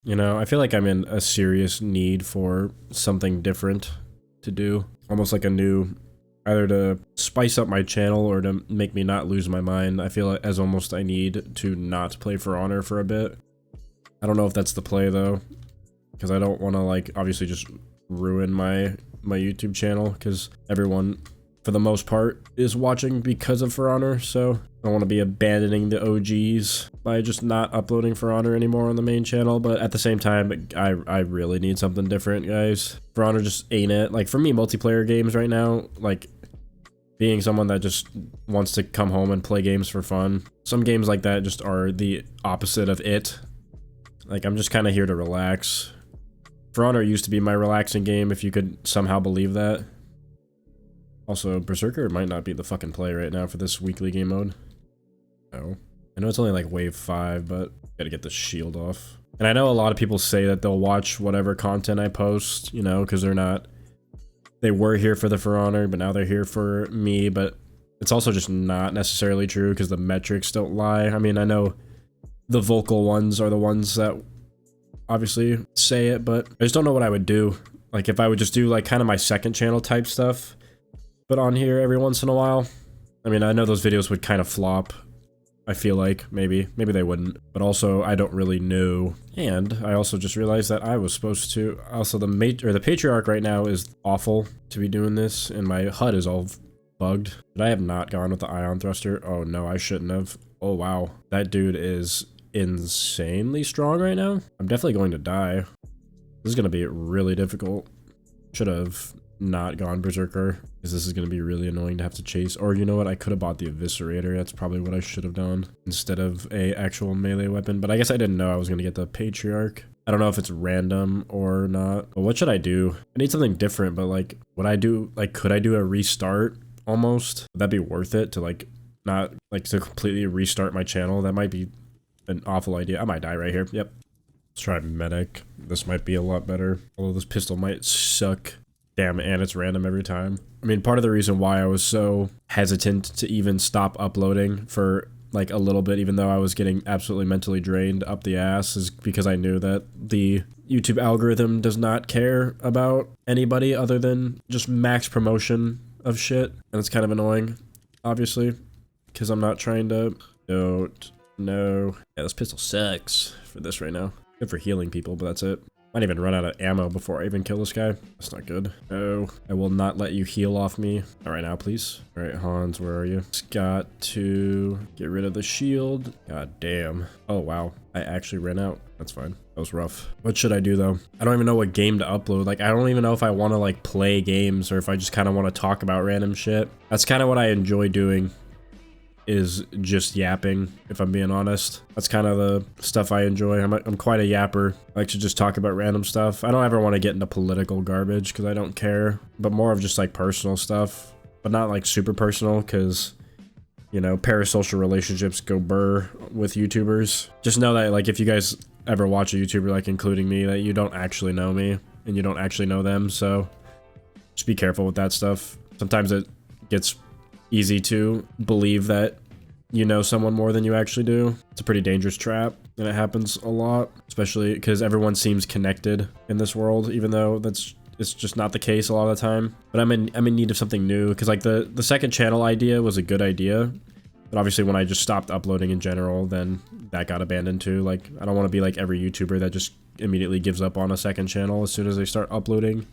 You know, I feel like I'm in a serious need for something different to do. Almost like a new, either to spice up my channel or to make me not lose my mind. I feel as almost I need to not play For Honor for a bit. I don't know if that's the play though, because I don't want to like obviously just ruin my YouTube channel, because everyone for the most part is watching because of For Honor, so I don't want to be abandoning the OGs by just not uploading For Honor anymore on the main channel. But at the same time, I really need something different, guys. For Honor just ain't it. Like for me, multiplayer games right now, like being someone that just wants to come home and play games for fun, some games like that just are the opposite of it. Like I'm just kind of here to relax. For Honor used to be my relaxing game, if you could somehow believe that. Also, Berserker might not be the fucking play right now for this weekly game mode. No. I know it's only like wave 5, but gotta get the shield off. And I know a lot of people say that they'll watch whatever content I post, you know, because they were here for the For Honor, but now they're here for me. But it's also just not necessarily true, because the metrics don't lie. I mean, I know the vocal ones are the ones that obviously say it, but I just don't know what I would do. Like if I would just do like kind of my second channel type stuff, but on here every once in a while. I mean, I know those videos would kind of flop. I feel like maybe they wouldn't, but also I don't really know. And I also just realized that I was supposed to also the Patriarch right now is awful to be doing this, and my HUD is all bugged. But I have not gone with the ion thruster. Oh no, I shouldn't have. Oh wow, that dude is insanely strong right now. I'm definitely going to die. This is gonna be really difficult. Should have not gone Berserker, because this is going to be really annoying to have to chase. Or you know what, I could have bought the Eviscerator. That's probably what I should have done instead of a actual melee weapon, but I guess I didn't know I was going to get the Patriarch. I don't know if it's random or not, but what should I do? I need something different, but like, would I do, like, could I do a restart almost? Would that be worth it to like, not like to completely restart my channel? That might be an awful idea. I might die right here. Yep. Let's try Medic. This might be a lot better, although this pistol might suck. Damn, and it's random every time. I mean, part of the reason why I was so hesitant to even stop uploading for like a little bit, even though I was getting absolutely mentally drained up the ass, is because I knew that the YouTube algorithm does not care about anybody other than just max promotion of shit. And it's kind of annoying, obviously, because I'm not trying to... Don't know. Yeah, this pistol sucks for this right now. Good for healing people, but that's it. Might even run out of ammo before I even kill this guy. That's not good. No, I will not let you heal off me. All right, now, please. All right, Hans, where are you? Just got to get rid of the shield. God damn. Oh, wow. I actually ran out. That's fine. That was rough. What should I do, though? I don't even know what game to upload. Like, I don't even know if I want to, like, play games or if I just kind of want to talk about random shit. That's kind of what I enjoy doing, is just yapping, if I'm being honest. That's kind of the stuff I enjoy. I'm quite a yapper. I like to just talk about random stuff. I don't ever want to get into political garbage because I don't care, but more of just like personal stuff, but not like super personal, because, you know, parasocial relationships go burr with YouTubers. Just know that like if you guys ever watch a YouTuber, like including me, that you don't actually know me and you don't actually know them, so just be careful with that stuff. Sometimes it gets easy to believe that you know someone more than you actually do. It's a pretty dangerous trap, and it happens a lot, especially because everyone seems connected in this world, even though it's just not the case a lot of the time. But I'm in need of something new, because like the second channel idea was a good idea, but obviously when I just stopped uploading in general, then that got abandoned too. Like I don't want to be like every YouTuber that just immediately gives up on a second channel as soon as they start uploading.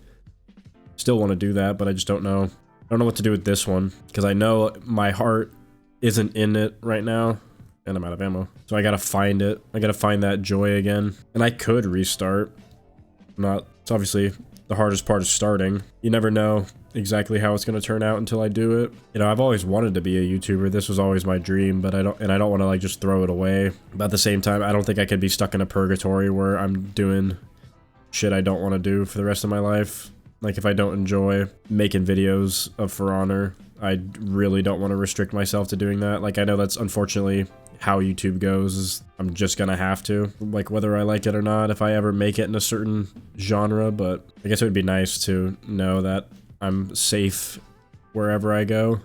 Still want to do that, but I just don't know. I don't know what to do with this one, because I know my heart isn't in it right now, and I'm out of ammo. So I gotta find it. I gotta find that joy again. And I could restart. It's obviously the hardest part is starting. You never know exactly how it's gonna turn out until I do it. You know, I've always wanted to be a YouTuber. This was always my dream, but I don't want to like just throw it away. But at the same time, I don't think I could be stuck in a purgatory where I'm doing shit I don't want to do for the rest of my life. Like, if I don't enjoy making videos of For Honor, I really don't want to restrict myself to doing that. Like, I know that's unfortunately how YouTube goes, is I'm just gonna have to, like, whether I like it or not, if I ever make it in a certain genre. But I guess it would be nice to know that I'm safe wherever I go.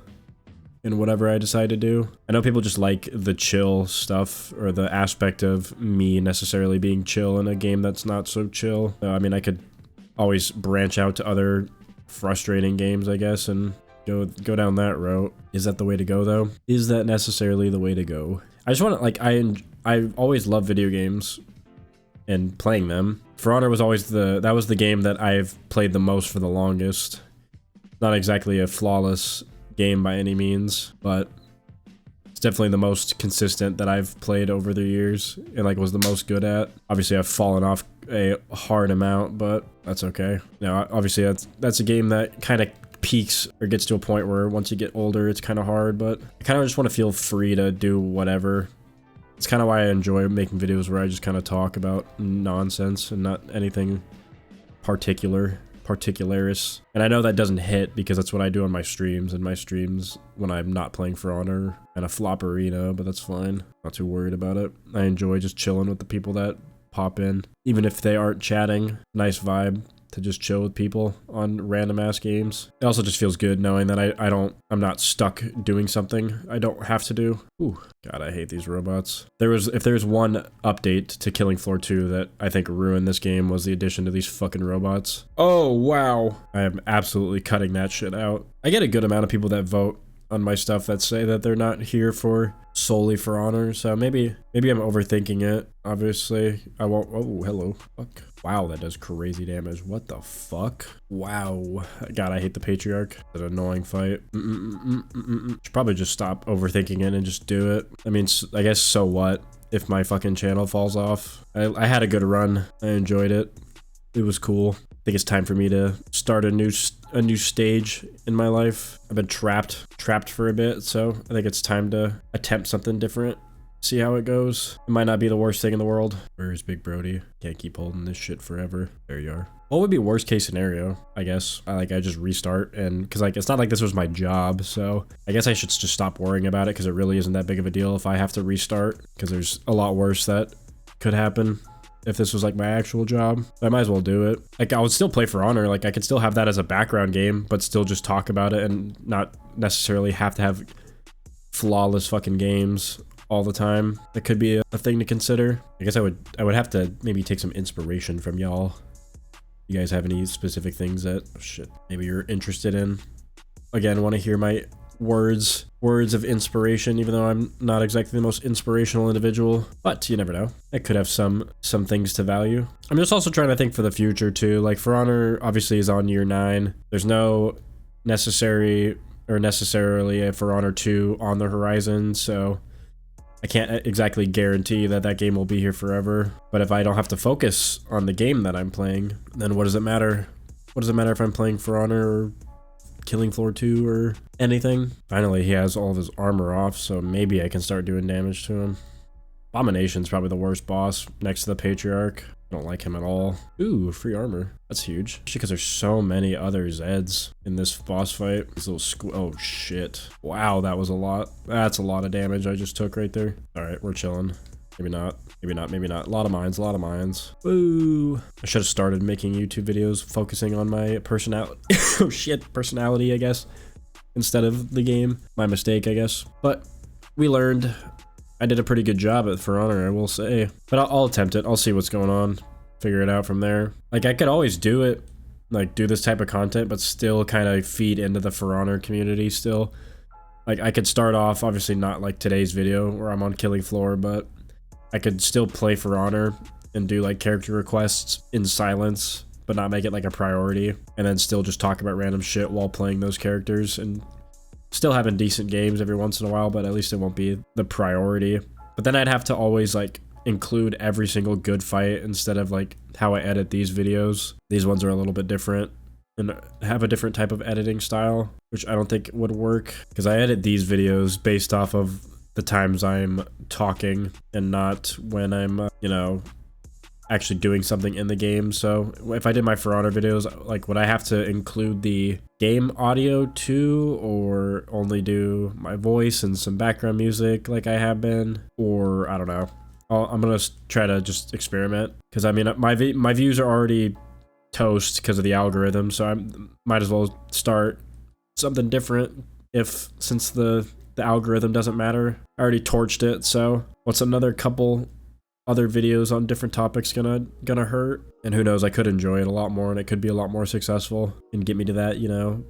in whatever I decide to do. I know people just like the chill stuff, or the aspect of me necessarily being chill in a game that's not so chill. I mean, I could always branch out to other frustrating games, I guess, and go down that route. Is that the way to go, though? Is that necessarily the way to go? I just want to, like, I always love video games and playing them. For Honor was always that was the game that I've played the most for the longest. Not exactly a flawless game by any means, but it's definitely the most consistent that I've played over the years and like was the most good at. Obviously I've fallen off a hard amount, but that's okay. Now obviously that's a game that kind of peaks or gets to a point where once you get older it's kind of hard, but I kind of just want to feel free to do whatever. It's kind of why I enjoy making videos where I just kind of talk about nonsense and not anything particularis. And I know that doesn't hit because that's what I do on my streams, and my streams when I'm not playing For Honor and a flop arena, but that's fine. Not too worried about it. I enjoy just chilling with the people that pop in, even if they aren't chatting. Nice vibe to just chill with people on random ass games. It also just feels good knowing that I'm not stuck doing something I don't have to do. Ooh, God, I hate these robots. If there's one update to Killing Floor 2 that I think ruined this game, was the addition to these fucking robots. Oh, wow. I am absolutely cutting that shit out. I get a good amount of people that vote on my stuff that say that they're not here solely for Honor, so maybe I'm overthinking it. Obviously, I won't. Oh, hello. Fuck. Wow, that does crazy damage. What the fuck? Wow. God, I hate the Patriarch. It's an annoying fight. Should probably just stop overthinking it and just do it. I mean, I guess so what if my fucking channel falls off? I had a good run. I enjoyed it. It was cool. I think it's time for me to start a new stage in my life. I've been trapped for a bit, so I think it's time to attempt something different. See how it goes. It might not be the worst thing in the world. Where is Big Brody? Can't keep holding this shit forever. There you are. What would be worst case scenario? I guess I just restart, and because like it's not like this was my job, so I guess I should just stop worrying about it because it really isn't that big of a deal if I have to restart, because there's a lot worse that could happen if this was like my actual job. I might as well do it. Like I would still play For Honor. Like I could still have that as a background game, but still just talk about it and not necessarily have to have flawless fucking games all the time. That could be a thing to consider. I guess I would have to maybe take some inspiration from y'all. You guys have any specific things that maybe you're interested in? Again, want to hear my words of inspiration, even though I'm not exactly the most inspirational individual, but you never know. I could have some things to value. I'm just also trying to think for the future too. Like For Honor obviously is on year 9. There's no necessarily a For Honor 2 on the horizon, so I can't exactly guarantee that that game will be here forever. But if I don't have to focus on the game that I'm playing, then what does it matter? What does it matter if I'm playing For Honor or Killing Floor 2 or anything? Finally, he has all of his armor off, so maybe I can start doing damage to him. Abomination's probably the worst boss next to the Patriarch. I don't like him at all. Ooh, free armor. That's huge. Especially because there's so many other Zeds in this boss fight. This little oh shit. Wow, that was a lot. That's a lot of damage I just took right there. Alright, we're chilling. Maybe not. Maybe not. Maybe not. A lot of mines. Woo! I should have started making YouTube videos focusing on my personality. Oh shit, personality, I guess, instead of the game. My mistake, I guess. But we learned. I did a pretty good job at For Honor, I will say. But I'll attempt it. I'll see what's going on. Figure it out from there. Like, I could always do it. Like, do this type of content, but still kind of feed into the For Honor community still. Like, I could start off, obviously not like today's video where I'm on Killing Floor, but I could still play For Honor and do like character requests in silence, but not make it like a priority. And then still just talk about random shit while playing those characters and still having decent games every once in a while, but at least it won't be the priority. But then I'd have to always like include every single good fight instead of like how I edit these videos. These ones are a little bit different and have a different type of editing style, which I don't think would work because I edit these videos based off of the times I'm talking and not when I'm, you know, actually doing something in the game. So if I did my For Honor videos, like would I have to include the game audio too, or only do my voice and some background music like I have been? Or I don't know. I'm gonna try to just experiment because I mean my views are already toast because of the algorithm, so I might as well start something different since the the algorithm doesn't matter. I already torched it, so what's another couple other videos on different topics gonna hurt? And who knows, I could enjoy it a lot more and it could be a lot more successful and get me to that, you know,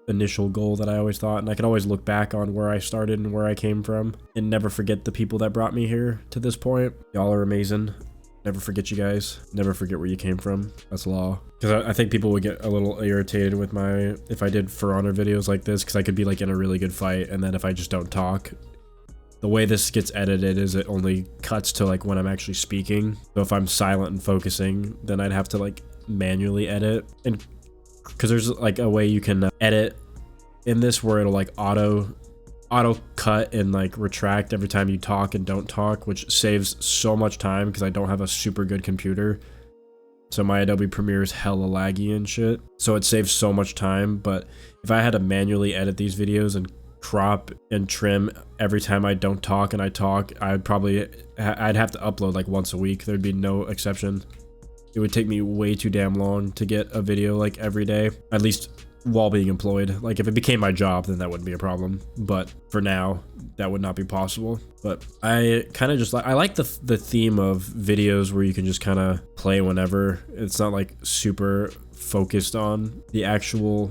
initial goal that I always thought. And I can always look back on where I started and where I came from and never forget the people that brought me here to this point. Y'all are amazing. Never forget you guys. Never forget where you came from. That's law. Because I think people would get a little irritated with if I did For Honor videos like this, because I could be like in a really good fight, and then if I just don't talk, the way this gets edited is it only cuts to like when I'm actually speaking. So if I'm silent and focusing, then I'd have to like manually edit. And because there's like a way you can edit in this where it'll like auto cut and like retract every time you talk and don't talk, which saves so much time because I don't have a super good computer. So my Adobe Premiere is hella laggy and shit. So it saves so much time. But if I had to manually edit these videos and crop and trim every time I don't talk and I talk, I'd have to upload like once a week. There'd be no exception. It would take me way too damn long to get a video like every day, at least while being employed. Like if it became my job, then that wouldn't be a problem, but for now that would not be possible. But I kind of just I like the theme of videos where you can just kind of play whenever. It's not like super focused on the actual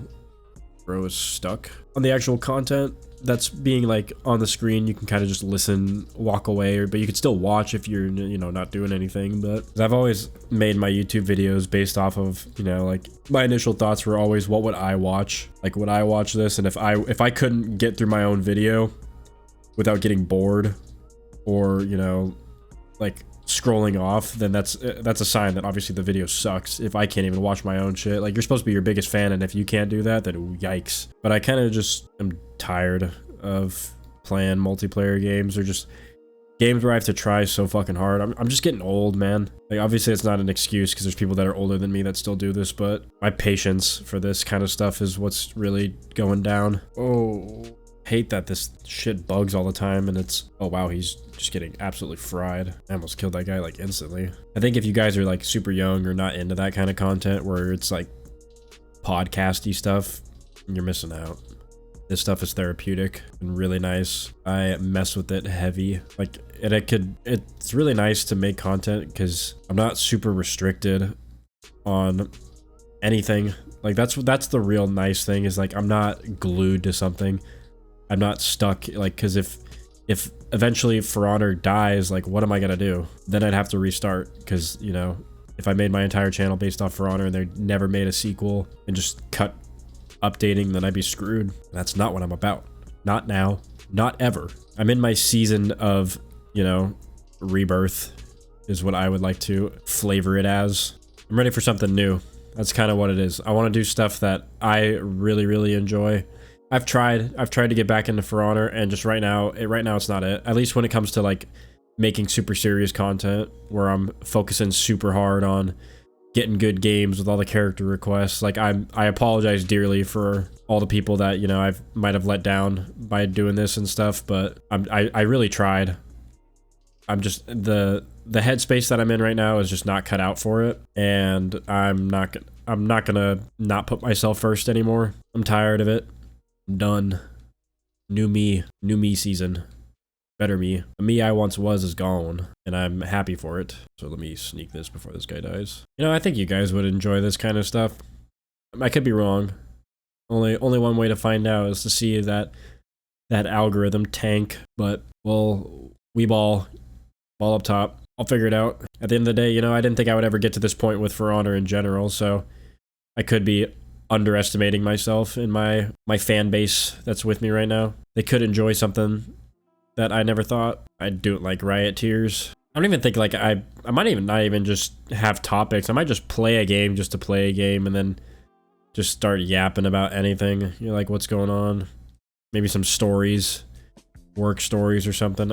is stuck on the actual content that's being like on the screen. You can kind of just listen, walk away, but you could still watch if you're, you know, not doing anything. But I've always made my YouTube videos based off of, you know, like my initial thoughts were always, what would I watch? Like, would I watch this? And if I couldn't get through my own video without getting bored or, you know, like scrolling off, then that's a sign that obviously the video sucks. If I can't even watch my own shit, like, you're supposed to be your biggest fan, and if you can't do that, then yikes. But I kind of just am tired of playing multiplayer games, or just games where I have to try so fucking hard. I'm just getting old, man. Like, obviously it's not an excuse because there's people that are older than me that still do this, but my patience for this kind of stuff is what's really going down. Oh, hate that this shit bugs all the time, and it's, oh wow, he's just getting absolutely fried. I almost killed that guy like instantly. I think if you guys are like super young or not into that kind of content where it's like podcasty stuff, you're missing out. This stuff is therapeutic and really nice. I mess with it heavy. Like, it's really nice to make content because I'm not super restricted on anything. Like, that's the real nice thing, is like I'm not glued to something. I'm not stuck, like, because if eventually For Honor dies, like, what am I gonna do? Then I'd have to restart, because, you know, if I made my entire channel based off For Honor and they never made a sequel and just cut updating, then I'd be screwed. That's not what I'm about. Not now. Not ever. I'm in my season of, you know, rebirth is what I would like to flavor it as. I'm ready for something new. That's kind of what it is. I want to do stuff that I really, really enjoy. I've tried to get back into For Honor, and just right now it's not it. At least when it comes to like making super serious content where I'm focusing super hard on getting good games with all the character requests. Like, I apologize dearly for all the people that, you know, I might have let down by doing this and stuff, but I really tried. I'm just, the headspace that I'm in right now is just not cut out for it, and I'm not gonna not put myself first anymore. I'm tired of it. I'm done. New me season. Better me. The me I once was is gone, and I'm happy for it. So let me sneak this before this guy dies. You know, I think you guys would enjoy this kind of stuff. I could be wrong. Only one way to find out is to see that algorithm tank, but, well, we ball up top. I'll figure it out. At the end of the day, you know, I didn't think I would ever get to this point with For Honor in general, so I could be underestimating myself and my fan base that's with me right now. They could enjoy something that I never thought. I'd do it like Riot Tears. I don't even think, like, I might even not even just have topics. I might just play a game just to play a game and then just start yapping about anything. You're like, what's going on? Maybe some stories, work stories or something.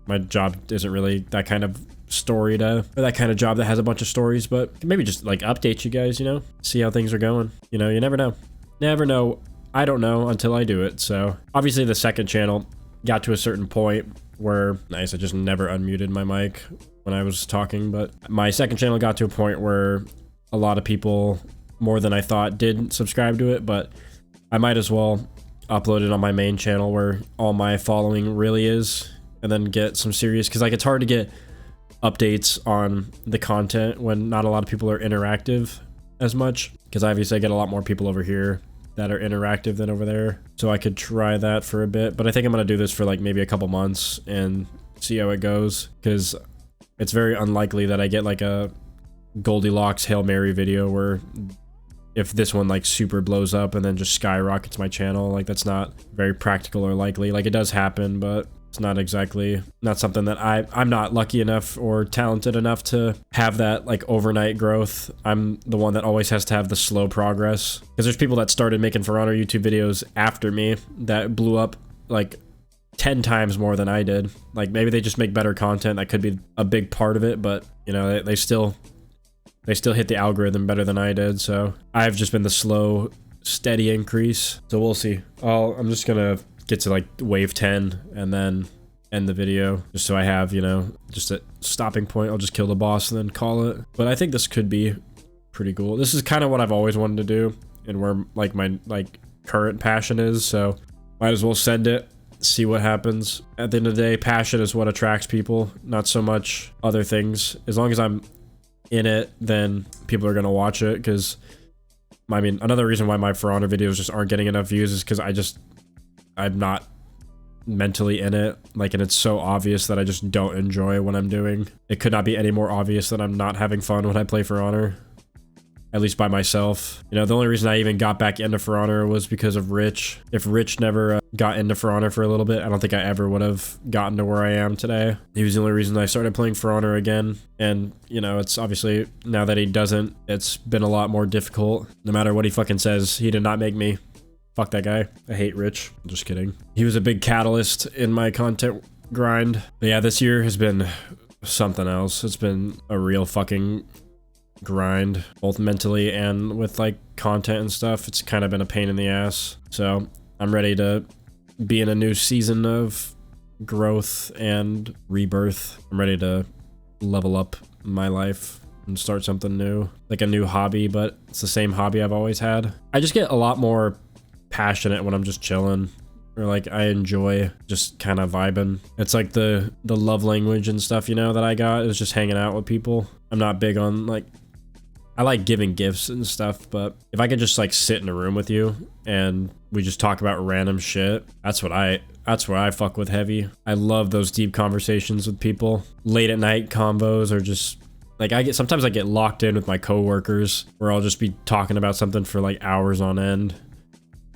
My job isn't really that kind of story or that kind of job that has a bunch of stories, but maybe just like update you guys, you know, see how things are going. You know, you never know. Never know. I don't know until I do it. So obviously the second channel got to a certain point where, nice, I just never unmuted my mic when I was talking, but my second channel got to a point where a lot of people, more than I thought, did subscribe to it, but I might as well upload it on my main channel where all my following really is, and then get some serious, because like it's hard to get updates on the content when not a lot of people are interactive as much, because obviously I get a lot more people over here that are interactive than over there. So I could try that for a bit, but I think I'm gonna do this for like maybe a couple months and see how it goes, because it's very unlikely that I get like a Goldilocks Hail Mary video where if this one like super blows up and then just skyrockets my channel, like that's not very practical or likely. Like it does happen, but it's not something that I'm not lucky enough or talented enough to have that like overnight growth. I'm the one that always has to have the slow progress, because there's people that started making For Honor YouTube videos after me that blew up like 10 times more than I did. Like maybe they just make better content. That could be a big part of it, but you know, they still hit the algorithm better than I did. So I've just been the slow, steady increase. So we'll see. I'm just gonna get to like wave 10 and then end the video, just so I have, you know, just a stopping point. I'll just kill the boss and then call it. But I think this could be pretty cool. This is kind of what I've always wanted to do and where like my like current passion is. So might as well send it, see what happens. At the end of the day, passion is what attracts people, not so much other things. As long as I'm in it, then people are gonna watch it. Because I mean, another reason why my For Honor videos just aren't getting enough views is because I'm not mentally in it, like, and it's so obvious that I just don't enjoy what I'm doing. It could not be any more obvious that I'm not having fun when I play For Honor, at least by myself. You know, the only reason I even got back into For Honor was because of Rich. If Rich never got into For Honor for a little bit, I don't think I ever would have gotten to where I am today. He was the only reason I started playing For Honor again. And, you know, it's obviously, now that he doesn't, it's been a lot more difficult. No matter what he fucking says, he did not make me. Fuck that guy. I hate Rich. Just kidding. He was a big catalyst in my content grind. But yeah, this year has been something else. It's been a real fucking grind, both mentally and with like content and stuff. It's kind of been a pain in the ass. So I'm ready to be in a new season of growth and rebirth. I'm ready to level up my life and start something new, like a new hobby, but it's the same hobby I've always had. I just get a lot more passionate when I'm just chilling, or like I enjoy just kind of vibing. It's like the love language and stuff, you know, that I got is just hanging out with people. I'm not big on like, I like giving gifts and stuff, but if I could just like sit in a room with you and we just talk about random shit, that's where I fuck with heavy. I love those deep conversations with people. Late at night combos, or just like sometimes I get locked in with my coworkers where I'll just be talking about something for like hours on end.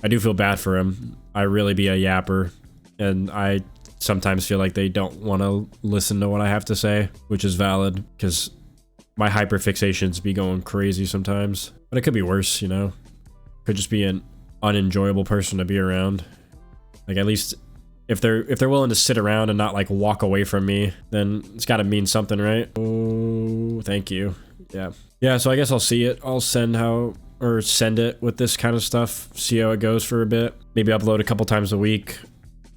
I do feel bad for him. I really be a yapper, and I sometimes feel like they don't want to listen to what I have to say, which is valid, because my hyperfixations be going crazy sometimes. But it could be worse, you know? Could just be an unenjoyable person to be around. Like, at least if they're willing to sit around and not like walk away from me, then it's got to mean something, right? Oh, thank you. Yeah, so I guess I'll see it. I'll send it with this kind of stuff, see how it goes for a bit. Maybe upload a couple times a week,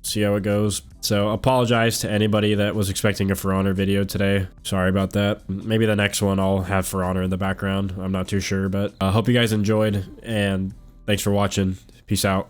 see how it goes. So apologize to anybody that was expecting a For Honor video today. Sorry about that. Maybe the next one I'll have For Honor in the background. I'm not too sure, but I hope you guys enjoyed, and thanks for watching. Peace out.